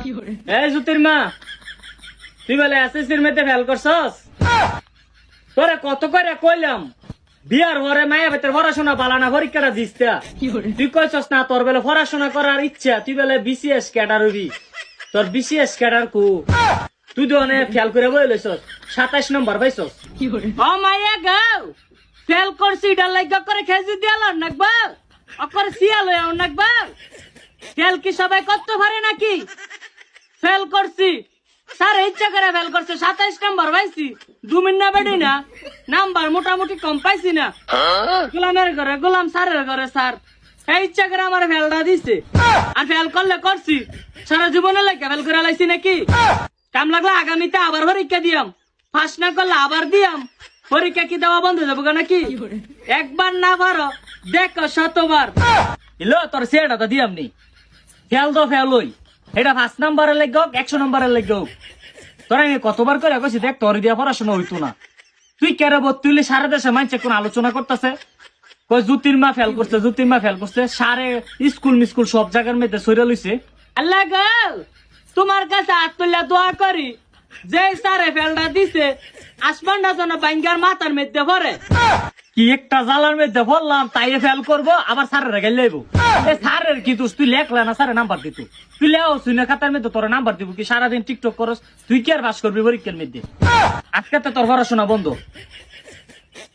এই জ্যোতির মা, তুই বলে এসএসসির মেয়েতে ফেল করছস? তোরে কত করে কইলাম বিয়ার ঘরে মায়া বেতের পড়াশোনা পালানা পরীক্ষাটা দিস তুই কইছস না তোর বেলে পড়াশোনা করার ইচ্ছা, তুই বেলে বিসিএস ক্যাডার হবি। তোর বিসিএস ক্যাডার কু তুই তো অনেক ফেল করে বই লইছস, 27 নম্বর পাইছস। ও মাইয়া গাও ফেল করছি ডাল লাগা করে খেজি দিয়াল নাকবা অকর সিয়াল হইয়া নাকবা। ফেল কি সবাই করতে পারে নাকি? ফেল করছি স্যার ইচ্ছা করে ফেল করছে, 27 নম্বর পাইছি। 2 মিনিট না বেড়ি না নাম্বার মোটামুটি কম পাইছি না। গোলামের ঘরে গোলাম স্যারের ঘরে স্যার এই ইচ্ছা করে আমার ফেলটা দিছে। আর ফেল করলে করছি, সারা জীবনে লাগে ফেল করে লাইছি নাকি? কাম লাগলে আগামীতে আবার পরীক্ষা দিয়াম, ফার্স্ট না করলে আবার দিয়াম। পরীক্ষা কি দেওয়া বন্ধ যাবো নাকি? একবার না পারো দেখো শতবার। এলো তোর সেটা তো দিয়াম নি, ফেল তো ফেল হই, এটা 5 নম্বরের লেগে হোক 100 নম্বরের লেগে হোক। তোরা কতবার করে কইছি দেখ তোর দিয়া পড়াশোনা হইতো না। তুই কেন তুইলে সারা দেশে মানছে কোন আলোচনা করতেছে, কই জ্যোতির মা ফেল করছে, জ্যোতির মা ফেল করছে। সারে স্কুল মিস্কুল সব জায়গার মধ্যে সইরা লইছে। আল্লাহ গো তোমার কাছে হাত তুলে দোয়া করি, যে সারে ফেলটা দিছে আসমানটা যেন বাঙ্গার মাথার মধ্যে পড়ে। কি একটা জালার মধ্যে বললাম তাই ফেল করবো, আবার স্যারের গাইল লইব। স্যারের কি দোষ? তুই লেখলা না স্যারের নাম্বার দিত, তুই লেও শুনে খাতার মধ্যে তোর নাম্বার দিব কি? সারাদিন টিকটক করস, তুই কি আর পাস করবি পরীক্ষার মধ্যে? আজকে তো তোর পড়াশোনা বন্ধ,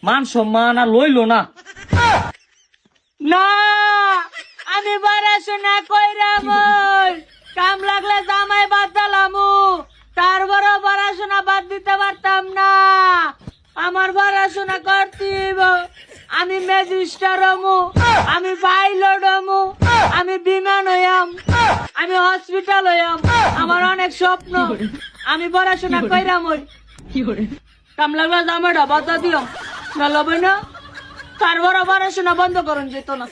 মান সম্মান আর লইলো না। না আমি পড়াশোনা কইরাম, কাম লাগলে জামাই বাদ দিলামু, তারপরে পড়াশোনা বাদ দিতে পারতাম না। আমার পড়াশোনা করতে হইব। আমি ম্যাজিস্ট্রেট হমু, আমি পাইলট হমু, আমি বিমান হইয়াম, আমি হসপিটাল হইয়াম। আমার অনেক স্বপ্ন, আমি পড়াশোনা কইরাম। ওই কাম লাগলে জামাইটা বাদ দিও না, লবে না তারপরে পড়াশোনা বন্ধ করুন যেত না।